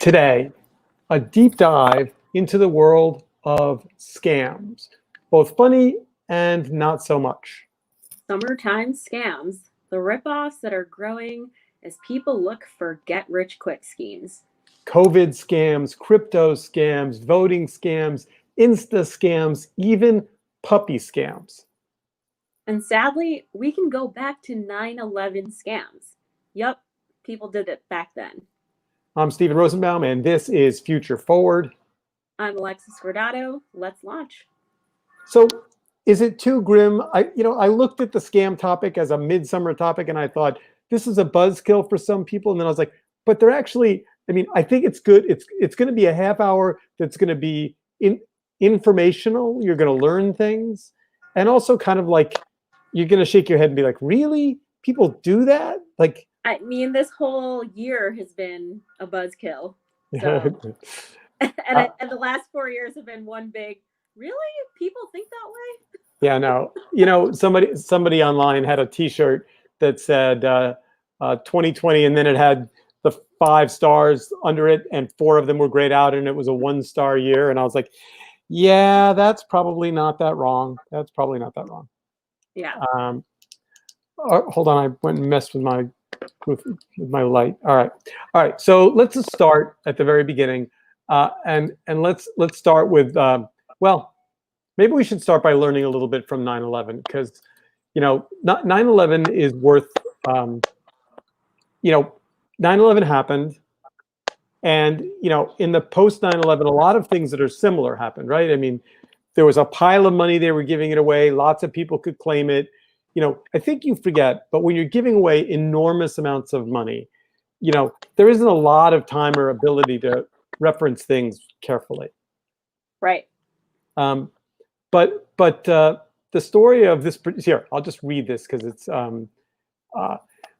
Today, a deep dive into the world of scams, both funny and not so much. Summertime scams, the ripoffs that are growing as people look for get-rich-quick schemes. COVID scams, crypto scams, voting scams, Insta scams, even puppy scams. And sadly, we can go back to 9/11 scams. Yup, people did it back then. I'm Steven Rosenbaum, and this is Future Forward. I'm Alexa Scordato. Let's launch. So, is it too grim? I looked at the scam topic as a midsummer topic, and I thought this is a buzzkill for some people. And then I was like, but they're actually. I think it's good. It's going to be a half hour that's going to be informational. You're going to learn things, and also kind of like you're going to shake your head and be like, really? People do that? Like, this whole year has been a buzzkill. So, and the last 4 years have been one big, really? People think that way? Yeah, no. Somebody online had a T-shirt that said 2020, and then it had the 5 stars under it, and 4 of them were grayed out, and it was a 1-star year. And I was like, yeah, that's probably not that wrong. Yeah. Hold on, I went and messed with my light. All right. So let's just start at the very beginning, and let's start with maybe we should start by learning a little bit from 9/11, because 9/11 is worth 9/11 happened, and in the post 9/11, a lot of things that are similar happened, right? There was a pile of money, they were giving it away, lots of people could claim it. I think you forget, but when you're giving away enormous amounts of money, there isn't a lot of time or ability to reference things carefully. Right. But the story of this, here, I'll just read this because it's on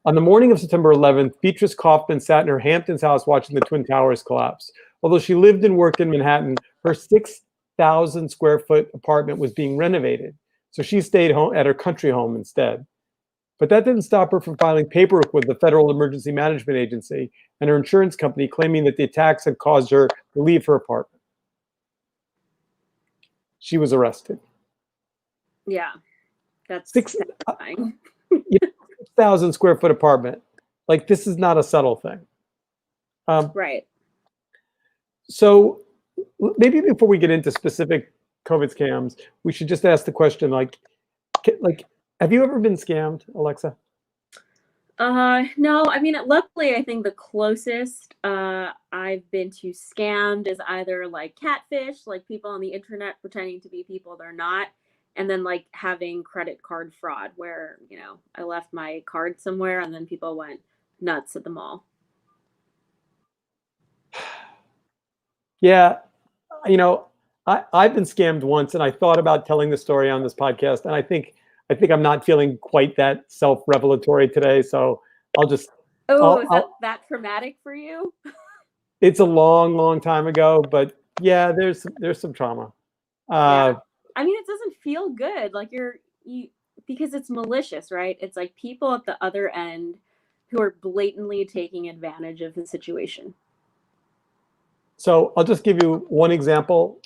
the morning of September 11th, Beatrice Kaufman sat in her Hamptons house watching the Twin Towers collapse. Although she lived and worked in Manhattan, her 6,000 square foot apartment was being renovated. So she stayed home at her country home instead. But that didn't stop her from filing paperwork with the Federal Emergency Management Agency and her insurance company, claiming that the attacks had caused her to leave her apartment. She was arrested. Yeah, that's 6,000 square foot apartment. Like, this is not a subtle thing. Right. So maybe before we get into specific COVID scams, we should just ask the question, like, have you ever been scammed, Alexa? No, luckily I think the closest I've been to scammed is either like catfish, like people on the internet pretending to be people they're not, and then like having credit card fraud where, I left my card somewhere and then people went nuts at the mall. Yeah, I've been scammed once, and I thought about telling the story on this podcast, and I think I'm not feeling quite that self-revelatory today, so I'll just. Oh, is that traumatic for you? It's a long time ago, but yeah, there's some trauma. Yeah. It doesn't feel good. Like because it's malicious, right? It's like people at the other end who are blatantly taking advantage of the situation. So I'll just give you one example.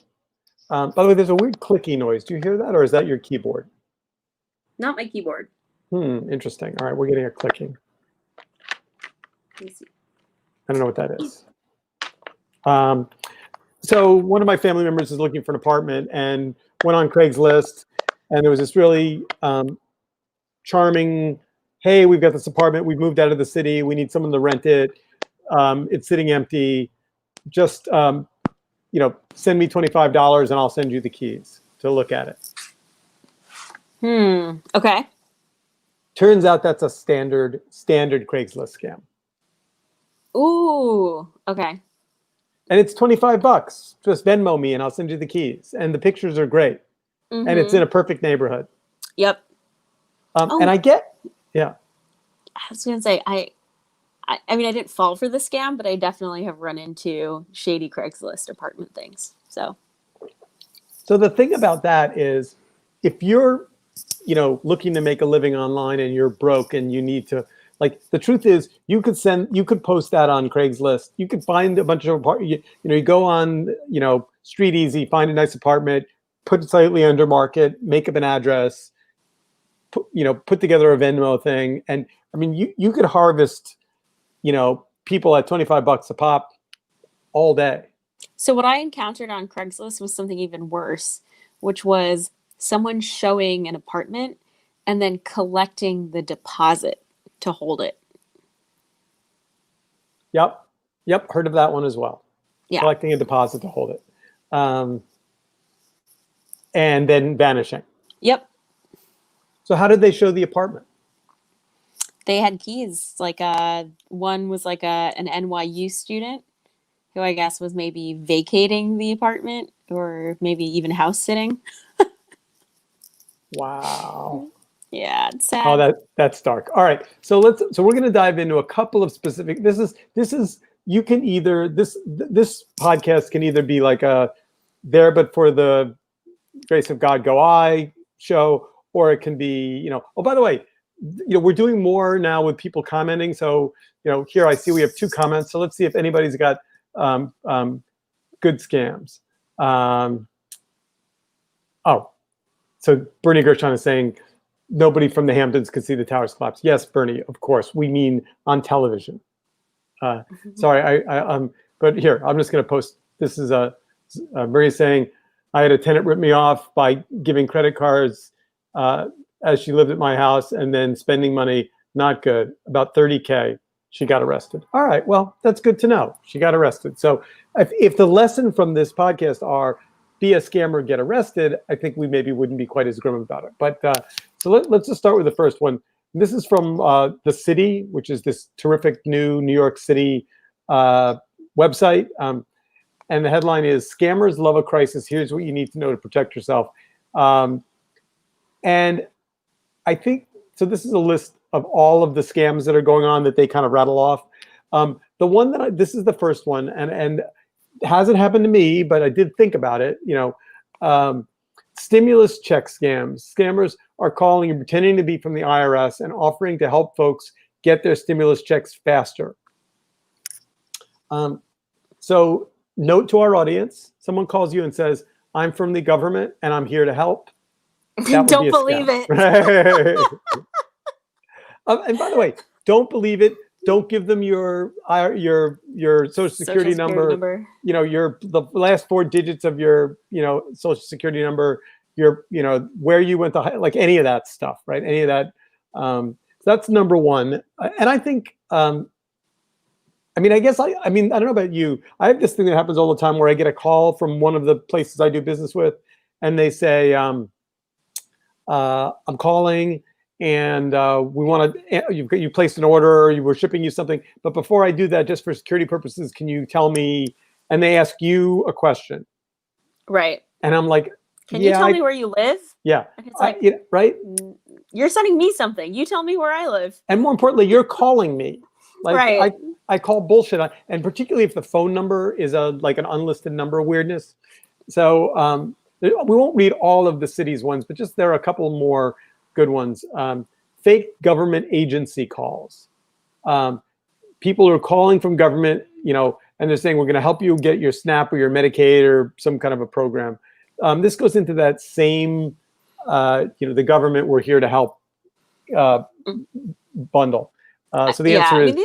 By the way, there's a weird clicky noise. Do you hear that, or is that your keyboard? Not my keyboard. Interesting. All right, we're getting a clicking. Let me see. I don't know what that is. So one of my family members is looking for an apartment and went on Craigslist, and there was this really charming, hey, we've got this apartment, we've moved out of the city, we need someone to rent it, it's sitting empty, just send me $25 and I'll send you the keys to look at it. Okay. Turns out that's a standard Craigslist scam. Ooh, okay. And it's $25. Just Venmo me and I'll send you the keys. And the pictures are great. Mm-hmm. And it's in a perfect neighborhood. Yep. And I was going to say, I didn't fall for the scam, but I definitely have run into shady Craigslist apartment things. So the thing about that is, if you're, looking to make a living online and you're broke and you need to, Like the truth is, you could post that on Craigslist. You could find a bunch of you go on, Street Easy, find a nice apartment, put it slightly under market, make up an address, put together a Venmo thing, and I mean, you could harvest, people at $25 a pop all day. So what I encountered on Craigslist was something even worse, which was someone showing an apartment and then collecting the deposit to hold it. Yep. Heard of that one as well. Yeah. Collecting a deposit to hold it. And then vanishing. Yep. So how did they show the apartment? They had keys. Like one was like an NYU student who I guess was maybe vacating the apartment or maybe even house sitting. Wow. Yeah, it's sad. Oh, that's dark. All right. So we're going to dive into a couple of specific. This is you can either this podcast can either be like a there but for the grace of God go I show, or it can be, oh, by the way, we're doing more now with people commenting. So, here I see we have 2 comments. So let's see if anybody's got good scams. So Bernie Gershon is saying nobody from the Hamptons could see the towers collapse. Yes, Bernie, of course. We mean on television. Sorry, but here, I'm just going to post. This is Maria saying, I had a tenant rip me off by giving credit cards as she lived at my house and then spending money. Not good. About $30K. She got arrested. All right. Well, that's good to know. She got arrested. So if the lesson from this podcast are be a scammer, get arrested, I think we maybe wouldn't be quite as grim about it. But so let's just start with the first one. This is from The City, which is this terrific new New York City website. And the headline is "Scammers Love a Crisis. Here's what you need to know to protect yourself." And I think, so this is a list of all of the scams that are going on that they kind of rattle off. The one this is the first one, and it hasn't happened to me, but I did think about it. Stimulus check scams. Scammers are calling and pretending to be from the IRS and offering to help folks get their stimulus checks faster. So note to our audience, someone calls you and says, I'm from the government and I'm here to help. Don't believe it. And by the way, don't believe it. Don't give them your social security number. The last 4 digits of your social security number. Where you went to like any of that stuff, right? Any of that. So that's number one. And I think. I don't know about you. I have this thing that happens all the time where I get a call from one of the places I do business with, and they say, I'm calling and we want to, you placed an order, or we're shipping you something. But before I do that, just for security purposes, can you tell me, and they ask you a question. Right. And I'm like, can you tell me where you live? Yeah. And it's like, right. You're sending me something. You tell me where I live. And more importantly, you're calling me. Like, right. I call bullshit, and particularly if the phone number is like an unlisted number weirdness. So we won't read all of the city's ones, but just there are a couple more good ones. Fake government agency calls. People are calling from government, and they're saying we're going to help you get your SNAP or your Medicaid or some kind of a program. This goes into that same, the government, we're here to help bundle. So the answer is,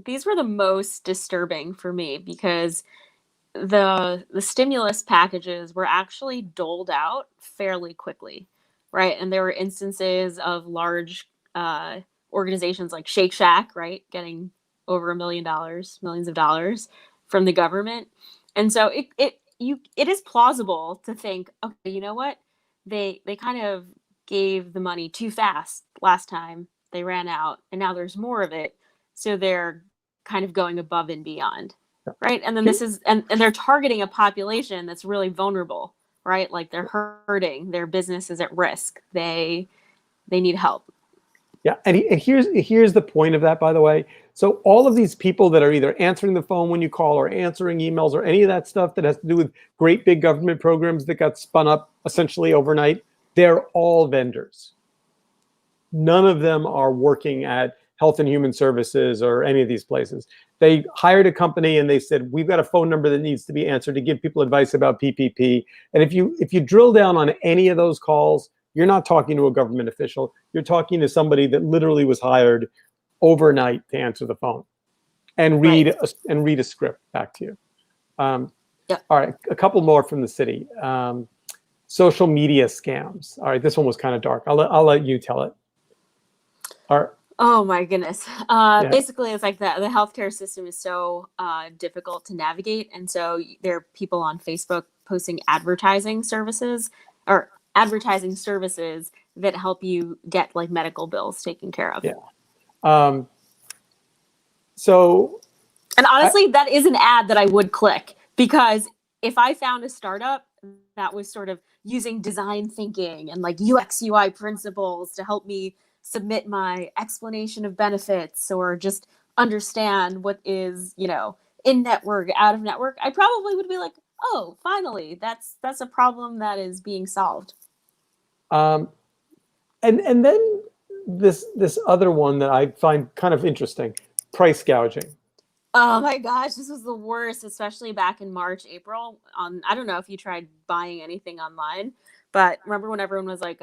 these were the most disturbing for me because the stimulus packages were actually doled out fairly quickly, right? And there were instances of large organizations like Shake Shack, right, getting over $1 million, millions of dollars from the government. And so it is plausible to think, okay, you know what? They kind of gave the money too fast last time. They ran out, and now there's more of it. So they're kind of going above and beyond, right? And then this is, and they're targeting a population that's really vulnerable, right? Like they're hurting, their business is at risk. They need help. Yeah, and here's the point of that, by the way. So all of these people that are either answering the phone when you call or answering emails or any of that stuff that has to do with great big government programs that got spun up essentially overnight, they're all vendors. None of them are working at Health and Human Services or any of these places. They hired a company and they said, we've got a phone number that needs to be answered to give people advice about PPP. And if you drill down on any of those calls, you're not talking to a government official. You're talking to somebody that literally was hired overnight to answer the phone and read a script back to you. Yep. All right, a couple more from the city. Social media scams. All right, this one was kind of dark. I'll let you tell it. All right. Oh my goodness. Basically, it's like the healthcare system is so difficult to navigate. And so there are people on Facebook posting advertising services that help you get like medical bills taken care of. Yeah. And honestly, that is an ad that I would click, because if I found a startup that was sort of using design thinking and like UX UI principles to help me submit my explanation of benefits or just understand what is, in network, out of network, I probably would be like, oh, finally, that's a problem that is being solved. And then this other one that I find kind of interesting, price gouging. Oh my gosh, this was the worst, especially back in March, April. I don't know if you tried buying anything online, but remember when everyone was like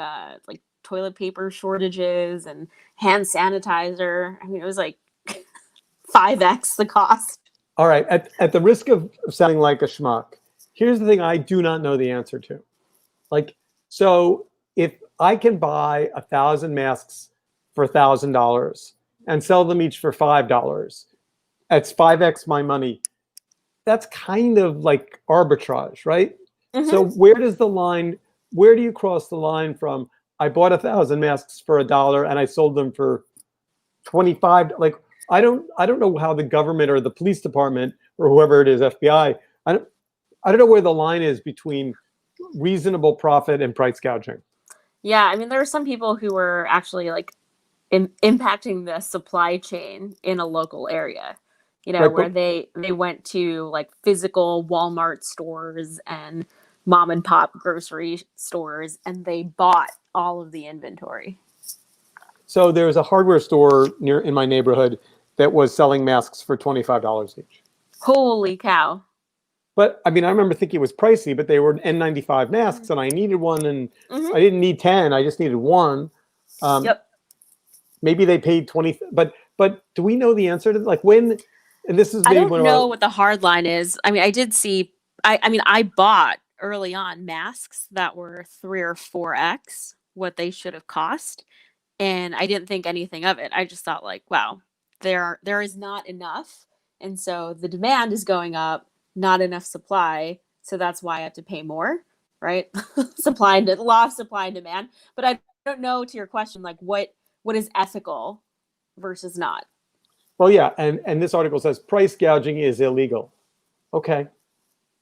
toilet paper shortages and hand sanitizer? I mean, it was like 5x the cost. All right, at the risk of sounding like a schmuck, here's the thing I do not know the answer to. So if I can buy 1,000 masks for $1,000 and sell them each for $5, that's 5x my money. That's kind of like arbitrage, right? Mm-hmm. So where do you cross the line from I bought 1,000 masks for $1 and I sold them for 25? Like, I don't know how the government or the police department or whoever it is, FBI, I don't know where the line is between reasonable profit and price gouging. Yeah, I mean, there are some people who were actually like impacting the supply chain in a local area. Right, where they went to like physical Walmart stores and mom and pop grocery stores, and they bought all of the inventory. So there was a hardware store in my neighborhood that was selling masks for $25 each. Holy cow. But I mean, I remember thinking it was pricey, but they were N95 masks and I needed one, and I didn't need 10, I just needed one. Yep. Maybe they paid 20, but do we know the answer to like when? And this is I don't know what the hard line is. I mean, I did see, I bought early on masks that were 3 or 4x what they should have cost. And I didn't think anything of it. I just thought like, wow, there is not enough. And so the demand is going up, not enough supply. So that's why I have to pay more, right? Law of supply and demand. But I don't know, to your question, like what is ethical versus not. Well, yeah, and this article says price gouging is illegal. Okay,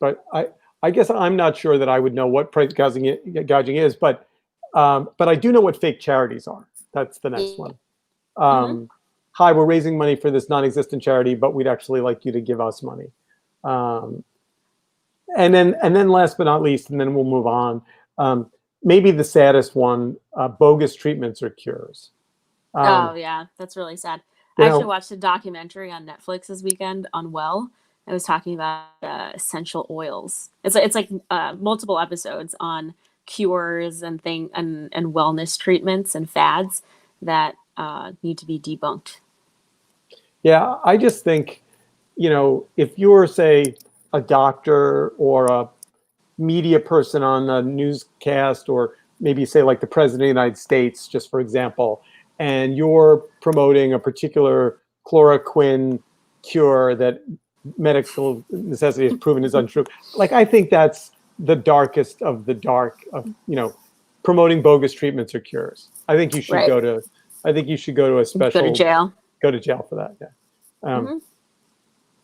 but I guess I'm not sure that I would know what price gouging is, but I do know what fake charities are. That's the next one. Hi, we're raising money for this non-existent charity, but we'd actually like you to give us money. And then last but not least, and then we'll move on. Maybe the saddest one: bogus treatments or cures. Oh yeah, that's really sad. I actually watched a documentary on Netflix this weekend on Well. It was talking about essential oils. It's like multiple episodes on cures and wellness treatments and fads that need to be debunked. Yeah, I just think, if you're, say, a doctor or a media person on a newscast, or maybe say like the President of the United States, just for example, and you're promoting a particular chloroquine cure that medical necessity has proven is untrue. Like, I think that's the darkest of the dark of, promoting bogus treatments or cures. I think you should go to a special. Go to jail. Go to jail for that. Yeah.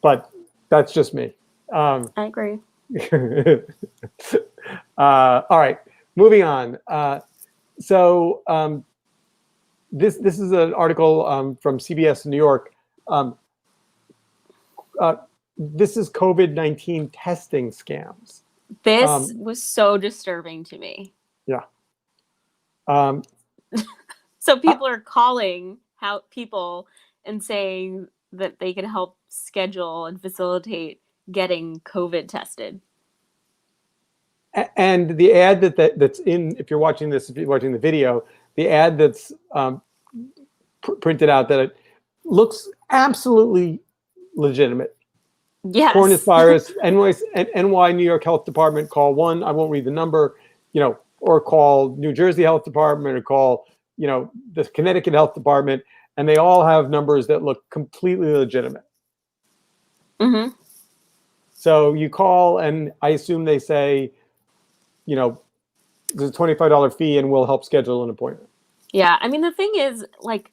But that's just me. I agree. All right, moving on. This is an article from CBS New York. This is COVID-19 testing scams. This was so disturbing to me. Yeah. So people are calling people and saying that they can help schedule and facilitate getting COVID tested. And the ad that's in, if you're watching this, if you're watching the video, the ad that's printed out, that it looks absolutely legitimate. Yes. Coronavirus, NY New York Health Department, call 1. I won't read the number, or call New Jersey Health Department, or call, the Connecticut Health Department, and they all have numbers that look completely legitimate. Mm-hmm. So you call, and I assume they say, there's a $25 fee, and we'll help schedule an appointment. Yeah, I mean, the thing is, like,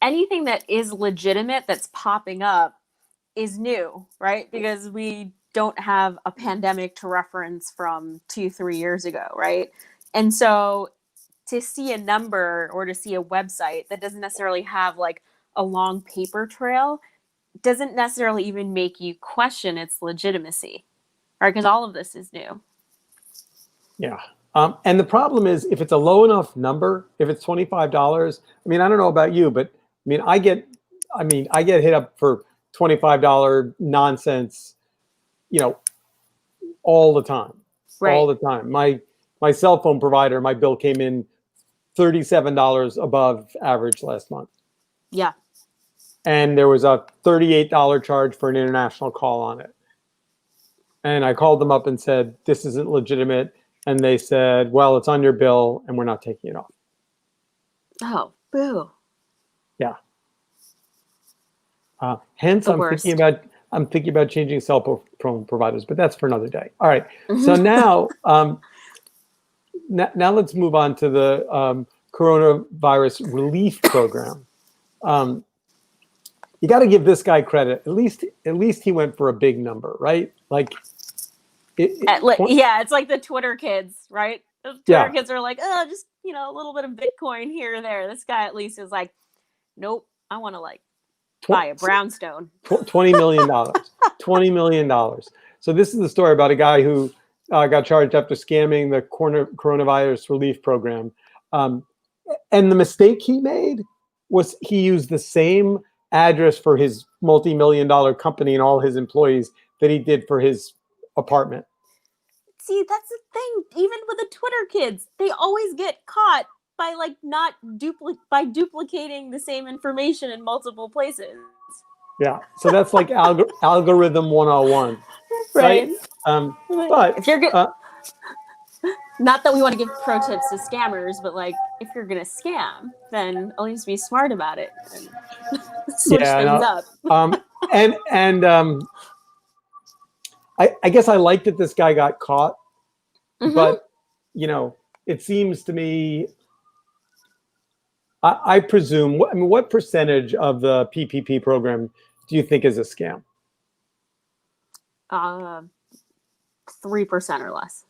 anything that is legitimate that's popping up is new, right? Because we don't have a pandemic to reference from 2-3 years ago, right? And so to see a number or to see a website that doesn't necessarily have like a long paper trail doesn't necessarily even make you question its legitimacy, right? Because all of this is new. Yeah. And the problem is, if it's a low enough number, if it's $25, I mean, I don't know about you, but I get hit up for $25 nonsense, all the time. Right. All the time. My cell phone provider, my bill came in $37 above average last month. Yeah. And there was a $38 charge for an international call on it. And I called them up and said, this isn't legitimate. And they said, well, it's on your bill and we're not taking it off. Oh, boo. Yeah. Hence, I'm thinking about changing cell phone providers, but that's for another day. All right. So now, now let's move on to the coronavirus relief program. You got to give this guy credit. At least he went for a big number, right? Like, it's like the Twitter kids, right? The Twitter kids are like, oh, just a little bit of Bitcoin here or there. This guy at least is like, nope, I want to buy a brownstone. $20 million. $20 million. So this is the story about a guy who got charged after scamming the coronavirus relief program. And the mistake he made was he used the same address for his multi-million-dollar company and all his employees that he did for his apartment. See, that's the thing. Even with the Twitter kids, they always get caught by duplicating the same information in multiple places. Yeah, so that's like algorithm 101, right? But if you're good, not that we want to give pro tips to scammers, but if you're gonna scam, then at least be smart about it and switch things up. I guess I like that this guy got caught, but it seems to me, I presume, what percentage of the PPP program do you think is a scam? 3% or less.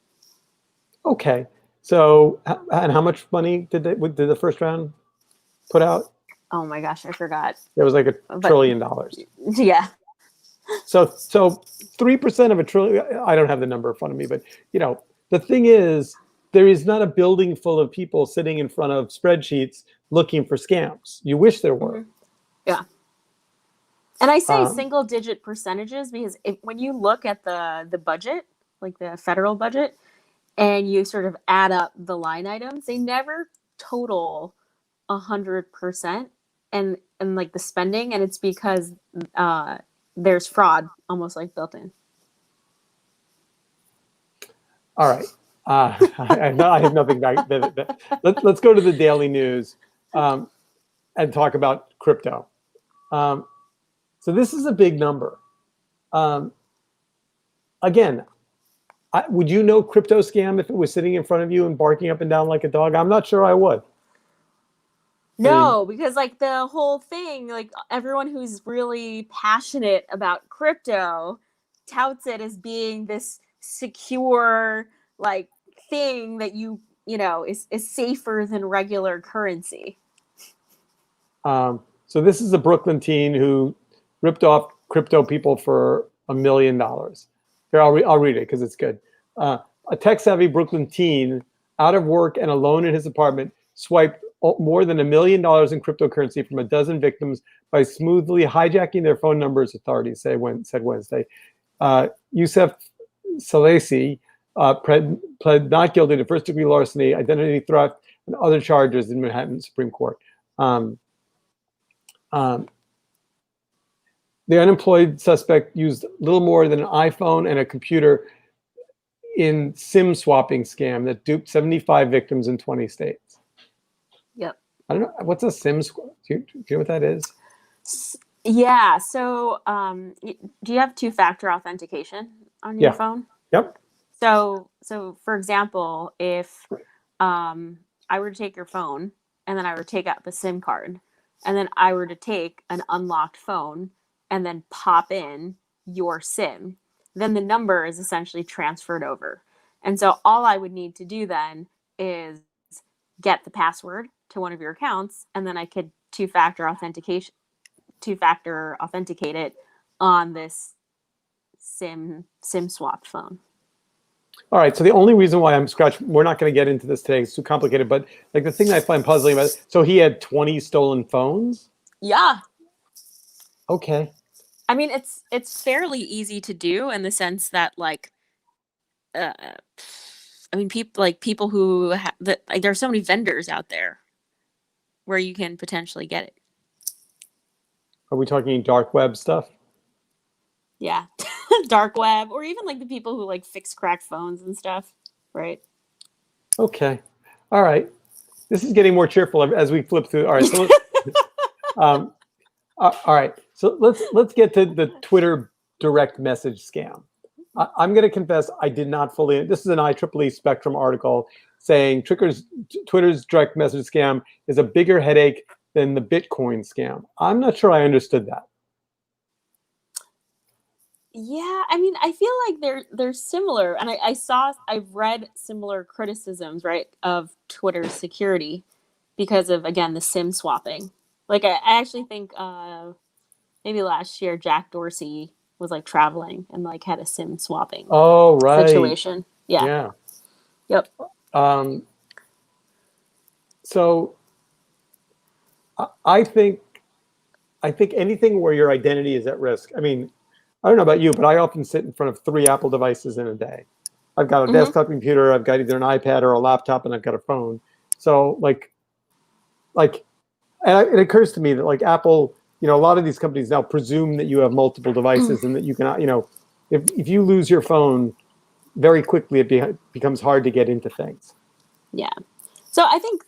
Okay. So, and how much money did the first round put out? Oh my gosh, I forgot. It was like $1 trillion. Yeah. So 3% of $1 trillion. I don't have the number in front of me, but the thing is, there is not a building full of people sitting in front of spreadsheets looking for scams. You wish there were. Mm-hmm. Yeah. And I say single-digit percentages because when you look at the budget, like the federal budget, and you sort of add up the line items, they never total 100% and like the spending, and it's because there's fraud almost built in. All right. I have nothing back. Let's go to the daily news and talk about crypto. So this is a big number. Again, would you know crypto scam if it was sitting in front of you and barking up and down like a dog? I'm not sure I would. No, because the whole thing, everyone who's really passionate about crypto touts it as being this secure thing that is safer than regular currency. So this is a Brooklyn teen who ripped off crypto people for $1 million. Here, I'll read it because it's good. A tech-savvy Brooklyn teen, out of work and alone in his apartment, swiped more than $1 million in cryptocurrency from a dozen victims by smoothly hijacking their phone numbers, authorities said Wednesday. Youssef Salesi pled not guilty to first-degree larceny, identity theft, and other charges in Manhattan Supreme Court. The unemployed suspect used little more than an iPhone and a computer in SIM swapping scam that duped 75 victims in 20 states. Yep. I don't know. What's a SIM swap? Do you know what that is? Yeah. So do you have two-factor authentication on your phone? Yep. So for example, if I were to take your phone and then I were to take out the SIM card and then I were to take an unlocked phone and then pop in your SIM, then the number is essentially transferred over. And so all I would need to do then is get the password to one of your accounts, and then I could two-factor authenticate it on this SIM swapped phone. All right. So the only reason why I'm scratching, we're not going to get into this today, it's too complicated, but like the thing I find puzzling about it, so he had 20 stolen phones? Yeah. Okay. I mean, it's fairly easy to do in the sense that like, I mean, people who there's so many vendors out there where you can potentially get it. Are we talking dark web stuff? Yeah, dark web, or even like the people who like fix cracked phones and stuff, right? Okay. All right. This is getting more cheerful as we flip through. All right. So all right. So let's get to the Twitter direct message scam. I'm going to confess I did not fully. This is an IEEE Spectrum article saying Twitter's direct message scam is a bigger headache than the Bitcoin scam. I'm not sure I understood that. Yeah, I mean, I feel like they're similar, and I've read similar criticisms, right, of Twitter's security because of, again, the SIM swapping. Like I actually think maybe last year Jack Dorsey was like traveling and like had a SIM swapping situation. Yeah. Yep. So I think anything where your identity is at risk. I mean, I don't know about you, but I often sit in front of 3 Apple devices in a day. I've got a desktop computer, I've got either an iPad or a laptop, and I've got a phone. So and it occurs to me that like Apple, a lot of these companies now presume that you have multiple devices and that you can, if you lose your phone, very quickly it becomes hard to get into things. Yeah. So I think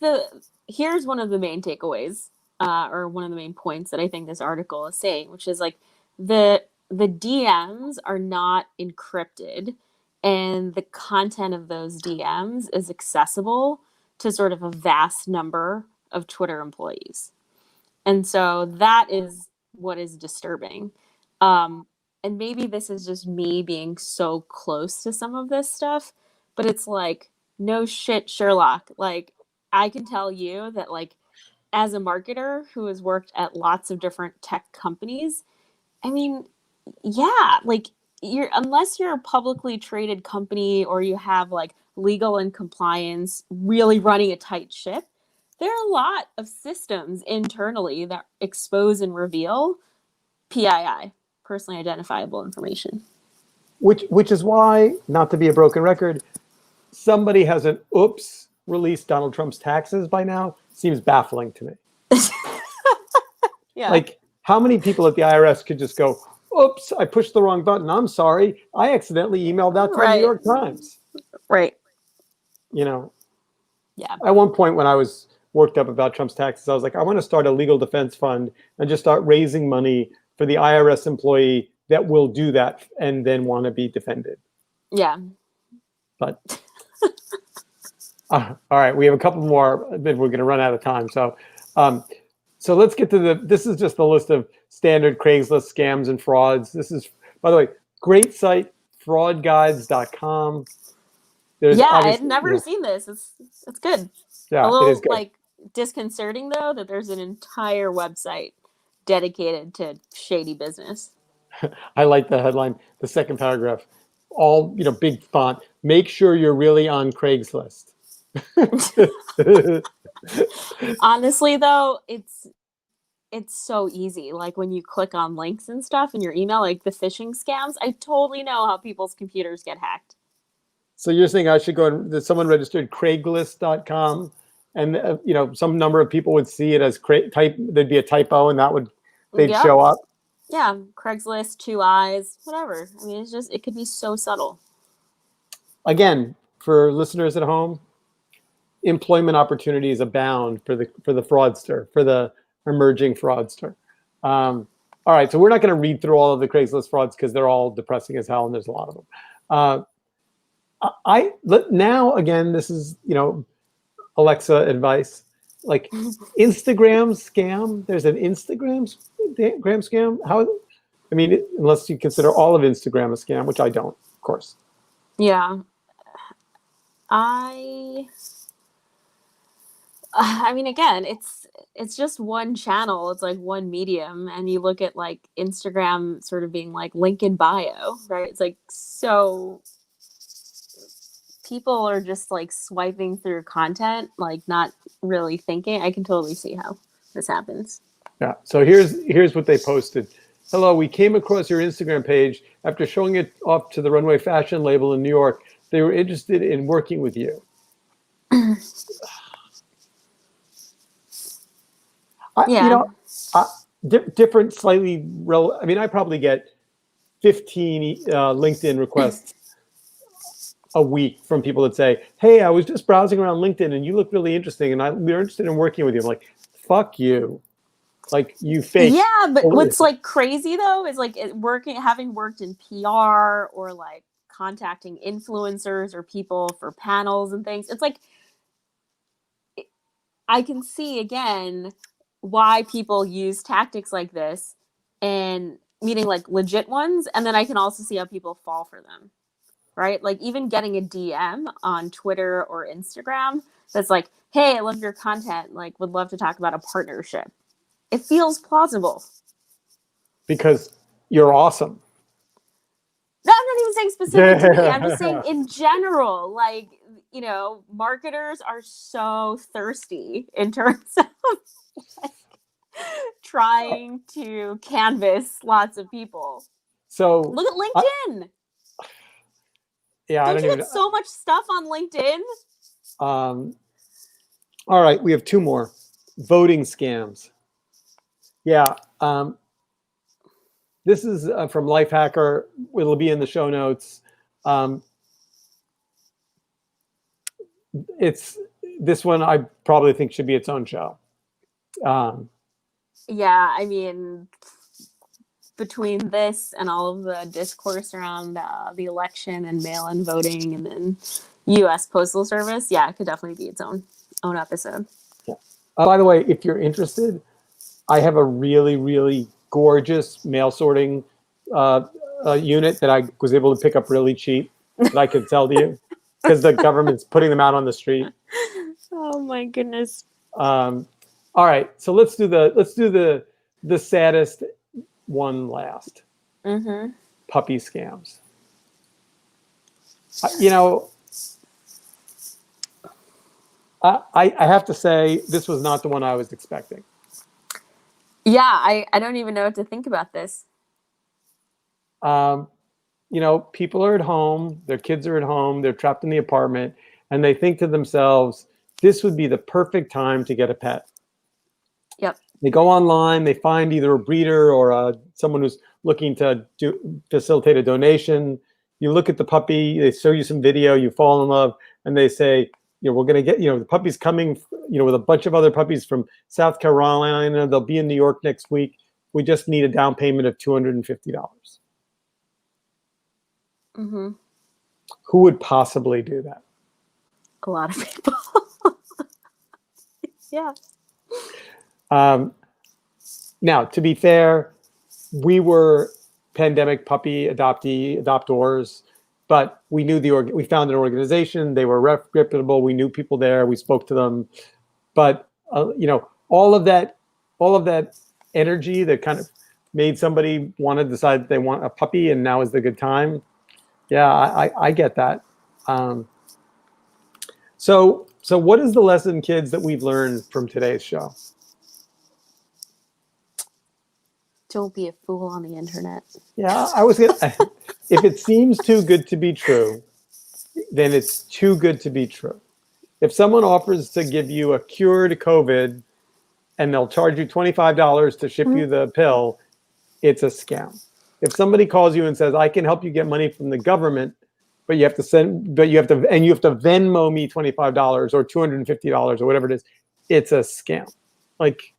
here's one of the main takeaways, or one of the main points that I think this article is saying, which is like the DMs are not encrypted, and the content of those DMs is accessible to sort of a vast number of Twitter employees. And so that is what is disturbing. And maybe this is just me being so close to some of this stuff, but it's like, no shit, Sherlock. Like, I can tell you that, like, as a marketer who has worked at lots of different tech companies, I mean, yeah, like unless you're a publicly traded company or you have like legal and compliance really running a tight ship, there are a lot of systems internally that expose and reveal PII, personally identifiable information. Which is why, not to be a broken record, somebody hasn't released Donald Trump's taxes by now seems baffling to me. Yeah. Like, how many people at the IRS could just go, oops, I pushed the wrong button. I'm sorry. I accidentally emailed that to the New York Times. Right. Yeah. At one point when I was worked up about Trump's taxes, I was like, I want to start a legal defense fund and just start raising money for the IRS employee that will do that and then want to be defended. Yeah. But all right, we have a couple more, then we're going to run out of time. So let's get to this is just the list of standard Craigslist scams and frauds. This is, by the way, great site, fraudguides.com. I'd never seen this. It's good. Yeah, a little, it is good. Like, disconcerting though that there's an entire website dedicated to shady business. I like the headline, the second paragraph, all big font. Make sure you're really on Craigslist. Honestly, though, it's so easy. Like when you click on links and stuff in your email, like the phishing scams, I totally know how people's computers get hacked. So you're saying I should go and that someone registered Craigslist.com and some number of people would see it as there'd be a typo and they'd Yep. show up. Yeah, Craigslist, two eyes, whatever. I mean, it could be so subtle. Again, for listeners at home, employment opportunities abound for the fraudster, for the emerging fraudster. All right, so we're not going to read through all of the Craigslist frauds because they're all depressing as hell, and there's a lot of them. Now again, this is Alexa advice. Like Instagram scam. There's an Instagram scam. I mean, unless you consider all of Instagram a scam, which I don't, of course. Yeah. I mean, again, it's just one channel. It's like one medium, and you look at like Instagram sort of being like link in bio, right? It's like, so people are just like swiping through content, like not really thinking. I can totally see how this happens. Yeah. So here's what they posted. Hello, we came across your Instagram page after showing it off to the Runway Fashion label in New York. They were interested in working with you. Different, slightly relevant. I mean, I probably get 15 LinkedIn requests a week from people that say, "Hey, I was just browsing around LinkedIn and you look really interesting, and we're interested in working with you." I'm like, "Fuck you." Like, you fake. Yeah, but what's like crazy though is like having worked in PR or like contacting influencers or people for panels and things. It's like I can see again why people use tactics like this, and meaning like legit ones, and then I can also see how people fall for them. Right? Like even getting a DM on Twitter or Instagram that's like, "Hey, I love your content, like would love to talk about a partnership." It feels plausible. Because you're awesome. No, I'm not even saying specific to me. I'm just saying in general, like, marketers are so thirsty in terms of like, trying to canvas lots of people. So look at LinkedIn. Don't you get so much stuff on LinkedIn? All right, we have two more. Voting scams. Yeah. This is from Lifehacker. It'll be in the show notes. This one I probably think should be its own show. Yeah, I mean, between this and all of the discourse around the election and mail-in voting and then U.S. Postal Service, yeah, it could definitely be its own episode. Yeah. By the way, if you're interested, I have a really, really gorgeous mail sorting unit that I was able to pick up really cheap that I could sell to you because the government's putting them out on the street. Oh my goodness. All right, so let's do the saddest one last. Mm-hmm. Puppy scams. I have to say this was not the one I was expecting. Yeah, I don't even know what to think about this. People are at home, their kids are at home, they're trapped in the apartment, and they think to themselves, this would be the perfect time to get a pet. Yep. They go online, they find either a breeder or someone who's looking to facilitate a donation. You look at the puppy, they show you some video, you fall in love, and they say, we're going to get, the puppy's coming, with a bunch of other puppies from South Carolina. They'll be in New York next week. We just need a down payment of $250. Mm-hmm. Who would possibly do that? A lot of people. Yeah. Now, to be fair, we were pandemic puppy adoptors, but we knew we found an organization. They were reputable. We knew people there. We spoke to them. But all of that energy that kind of made somebody want to decide that they want a puppy, and now is the good time. Yeah, I get that. So So what is the lesson, kids, that we've learned from today's show? Don't be a fool on the internet. Yeah, I was gonna. If it seems too good to be true, then it's too good to be true. If someone offers to give you a cure to COVID and they'll charge you $25 to ship you the pill, it's a scam. If somebody calls you and says, I can help you get money from the government, but you have to Venmo me $25 or $250 or whatever it is, it's a scam. Like,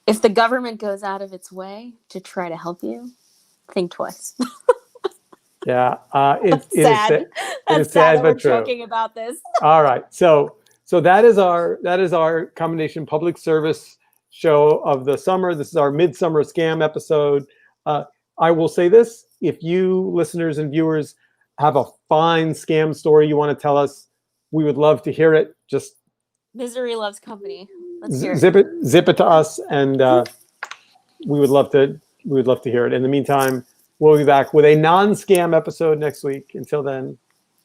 if the government goes out of its way to try to help you, think twice. yeah, That's it is sad. It is sad, that we're but true. joking about this. All right, so that is our combination public service show of the summer. This is our midsummer scam episode. I will say this: if you listeners and viewers have a fine scam story you want to tell us, we would love to hear it. Just misery loves company. Let's hear it. Zip it to us, and we would love to hear it. In the meantime, we'll be back with a non-scam episode next week. Until then,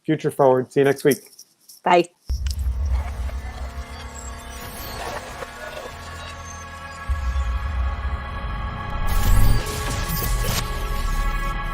future forward. See you next week. Bye.